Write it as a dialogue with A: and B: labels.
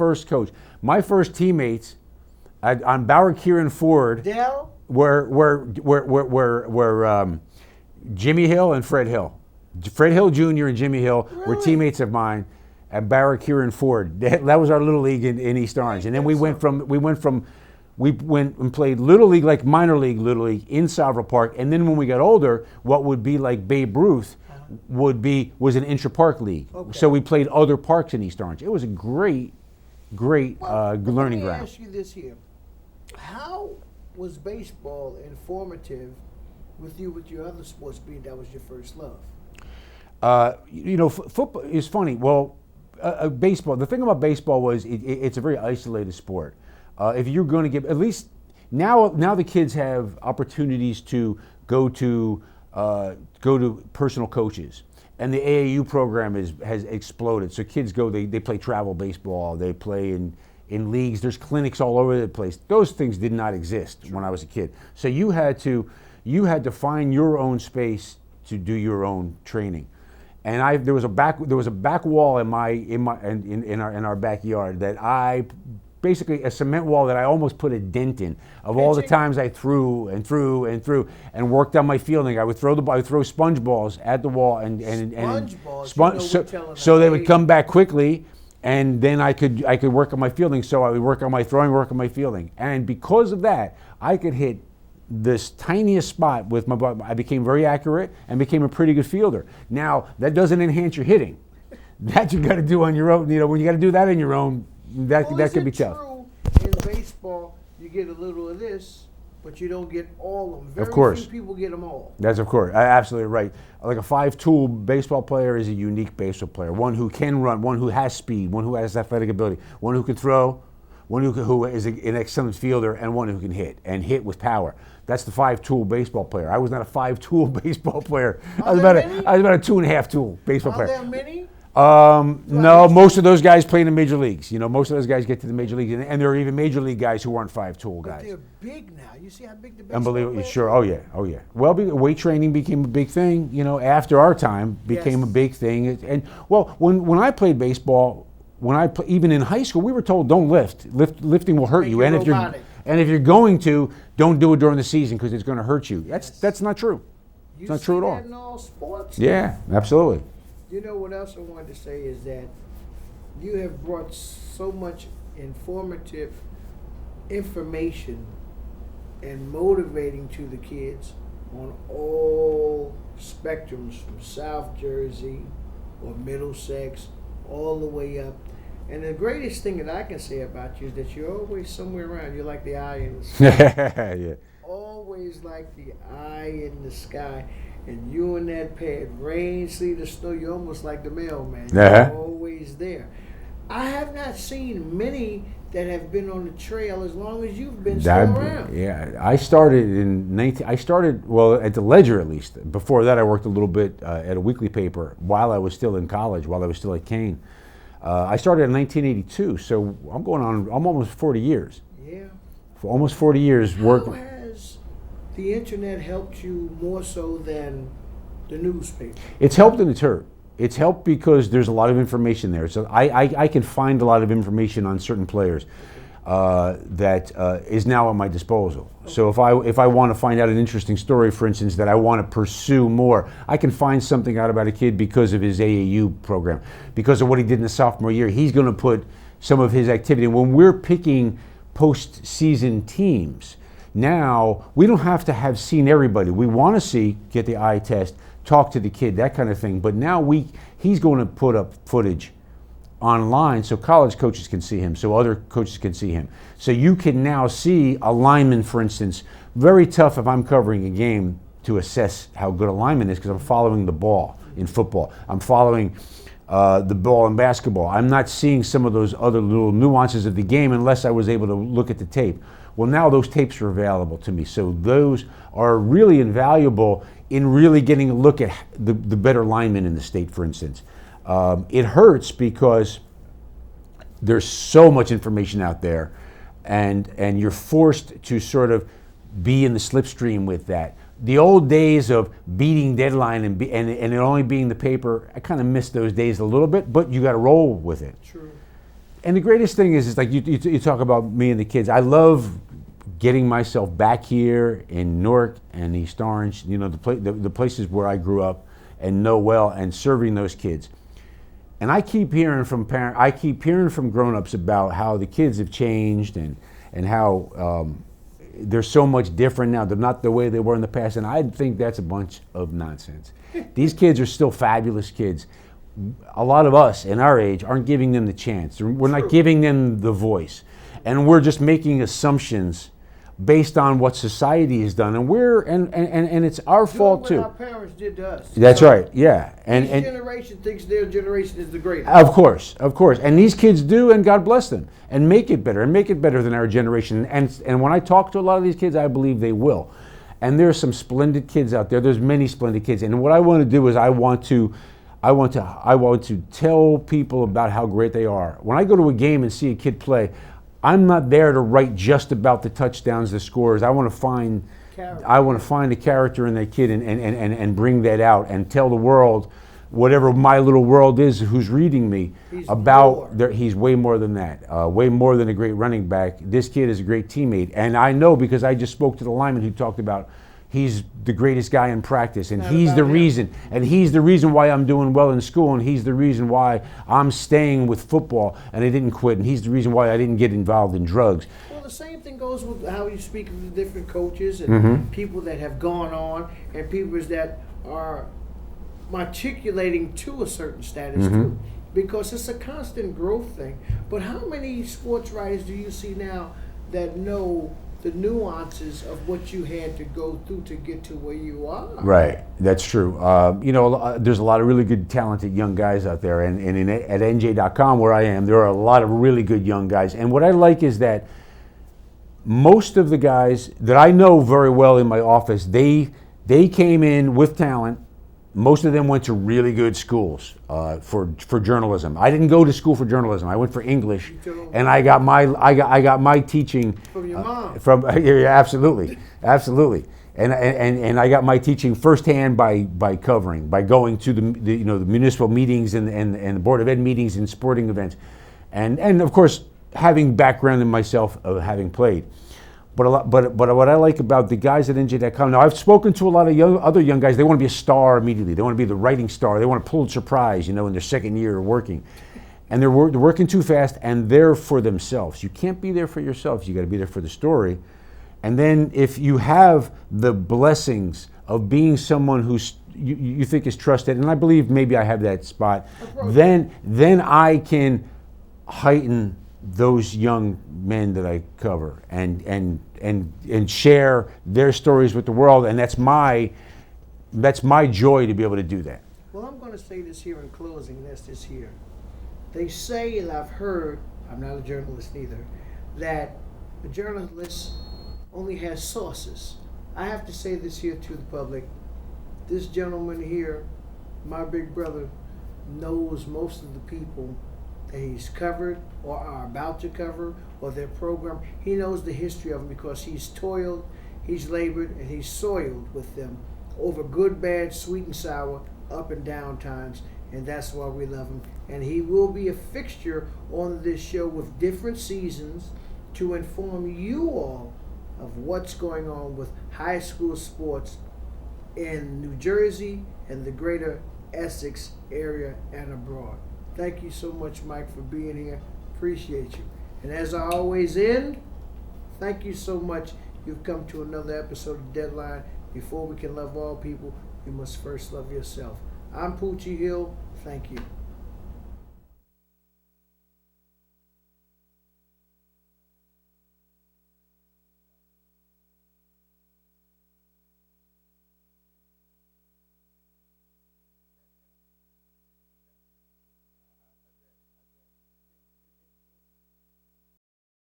A: first coach. My first teammates on Bauer, Kieran, Ford
B: Dell?
A: were Jimmy Hill and Fred Hill. Fred Hill Jr. and Jimmy Hill were teammates of mine at Bauer, Kieran, Ford. That was our little league in East Orange. And then we went and played Little League, like minor league Little League in Salvador Park. And then when we got older, what would be like Babe Ruth was an intra-park league. Okay. So we played other parks in East Orange. It was a great learning ground.
B: Let me ask you this here. How was baseball informative with your other sports, being that was your first love?
A: Football is funny. Well, baseball, the thing about baseball was it's a very isolated sport. If you're going to give, at least now the kids have opportunities to go to personal coaches, and the AAU program has exploded. So kids go, they play travel baseball, they play in leagues. There's clinics all over the place. Those things did not exist when I was a kid. So you had to find your own space to do your own training. And there was a back wall in our backyard that I basically, a cement wall that I almost put a dent in of all the times I threw and worked on my fielding. I would throw sponge balls at the wall and so they would come back quickly, and then I could work on my fielding. So I would work on my throwing, work on my fielding, and because of that, I could hit this tiniest spot with my butt. I became very accurate and became a pretty good fielder. Now, that doesn't enhance your hitting. That you got to do on your own. When you got to do that on your own, that could be tough.
B: True in baseball, you get a little of this, but you don't get all of them.
A: Of course.
B: Few people get them all.
A: That's of course. Absolutely right. Like a 5-tool baseball player is a unique baseball player. One who can run, one who has speed, one who has athletic ability, one who can throw, one who is an excellent fielder, and one who can hit with power. That's the 5-tool baseball player. I was not a 5-tool baseball player. I was about a 2.5-tool baseball player.
B: Are there many?
A: No, most of those guys play in the major leagues. Most of those guys get to the major leagues, and there are even major league guys who aren't 5-tool guys.
B: But they're big now. You see how big the baseball
A: Unbelievable. Sure. Oh yeah. Well, weight training became a big thing. After our time, became a big thing. And when I played baseball, even in high school, we were told don't lift. Lifting will hurt you, and if you're going to, don't do it during the season because it's going to hurt you. That's not true. It's not true at all.
B: You see that in all sports?
A: Yeah, absolutely.
B: You know what else I wanted to say is that you have brought so much informative information and motivating to the kids on all spectrums, from South Jersey or Middlesex all the way up. And the greatest thing that I can say about you is that you're always somewhere around. You're like the eye in the sky.
A: Yeah.
B: Always like the eye in the sky. And you in that pad, rain, sleet, or snow, you're almost like the mailman. You're always there. I have not seen many that have been on the trail as long as you've been still around.
A: Yeah, I started at the Ledger at least. Before that, I worked a little bit at a weekly paper while I was still in college, while I was still at Kane. I started in 1982, so I'm almost 40 years.
B: Yeah.
A: For almost 40 years working.
B: How has the internet helped you more so than the newspaper?
A: It's helped and it's hurt. It's helped because there's a lot of information there. So I can find a lot of information on certain players that is now at my disposal. Okay. So if I want to find out an interesting story, for instance, that I want to pursue more, I can find something out about a kid because of his AAU program, because of what he did in the sophomore year. He's going to put some of his activity. When we're picking postseason teams, now we don't have to have seen everybody. We want to get the eye test, talk to the kid, that kind of thing. But now he's going to put up footage online so college coaches can see him, so other coaches can see him. So you can now see a lineman, for instance. Very tough if I'm covering a game to assess how good a lineman is because I'm following the ball in football. I'm following the ball in basketball. I'm not seeing some of those other little nuances of the game unless I was able to look at the tape. Well, now those tapes are available to me. So those are really invaluable in really getting a look at the better linemen in the state, for instance. It hurts because there's so much information out there, and you're forced to sort of be in the slipstream with that. The old days of beating deadline and it only being the paper, I kind of miss those days a little bit, but you got to roll with it.
B: True.
A: And the greatest thing is like you talk about me and the kids. I love getting myself back here in Newark and East Orange, the places where I grew up and know well, and serving those kids. And I keep hearing from grown-ups about how the kids have changed and how they're so much different now. They're not the way they were in the past, and I think that's a bunch of nonsense. These kids are still fabulous kids. A lot of us in our age aren't giving them the chance. We're not giving them the voice. And we're just making assumptions based on what society has done. And it's our fault too.
B: What our parents did to us.
A: That's right, yeah.
B: And generation thinks their generation is the greatest.
A: Of course. And these kids do, and God bless them, and make it better than our generation. And when I talk to a lot of these kids, I believe they will. And there's some splendid kids out there. There's many splendid kids. And what I want to do is I want to tell people about how great they are. When I go to a game and see a kid play, I'm not there to write just about the touchdowns, the scores. I want to find the character in that kid and bring that out and tell the world, whatever my little world is, who's reading me, he's way more than that. Way more than a great running back. This kid is a great teammate. And I know because I just spoke to the lineman who talked about he's the greatest guy in practice, and he's the reason why I'm doing well in school, and he's the reason why I'm staying with football and I didn't quit, and he's the reason why I didn't get involved in drugs.
B: Well, the same thing goes with how you speak of the different coaches and people that have gone on, and people that are matriculating to a certain status too, because it's a constant growth thing. But how many sports writers do you see now that know the nuances of what you had to go through to get to where you are?
A: Right, that's true. There's a lot of really good, talented young guys out there, and at NJ.com where I am, there are a lot of really good young guys. And what I like is that most of the guys that I know very well in my office, they came in with talent. Most of them went to really good schools for journalism. I didn't go to school for journalism. I went for English, and I got my teaching
B: from your mom.
A: Absolutely. And I got my teaching firsthand by going to the municipal meetings and the Board of Ed meetings and sporting events, and of course having background in myself of having played. But what I like about the guys at NJ.com, now I've spoken to a lot of other young guys. They want to be a star immediately. They want to be the writing star. They want a Pulitzer Prize, in their second year of working. And they're working too fast, and they're for themselves. You can't be there for yourself. You got to be there for the story. And then if you have the blessings of being someone who's you think is trusted, and I believe maybe I have that spot, then I can heighten those young men that I cover and share their stories with the world, and that's my joy to be able to do that.
B: Well, I'm going to say this here in closing. That's this here. They say, and I've heard, I'm not a journalist either, that a journalist only has sources. I have to say this here to the public. This gentleman here, my big brother, knows most of the people that he's covered or are about to cover or their program. He knows the history of them because he's toiled, he's labored, and he's soiled with them over good, bad, sweet and sour, up and down times, and that's why we love him. And he will be a fixture on this show with different seasons to inform you all of what's going on with high school sports in New Jersey and the greater Essex area and abroad. Thank you so much, Mike, for being here. Appreciate you. And as I always end, thank you so much. You've come to another episode of Deadline. Before we can love all people, you must first love yourself. I'm Poochie Hill. Thank you.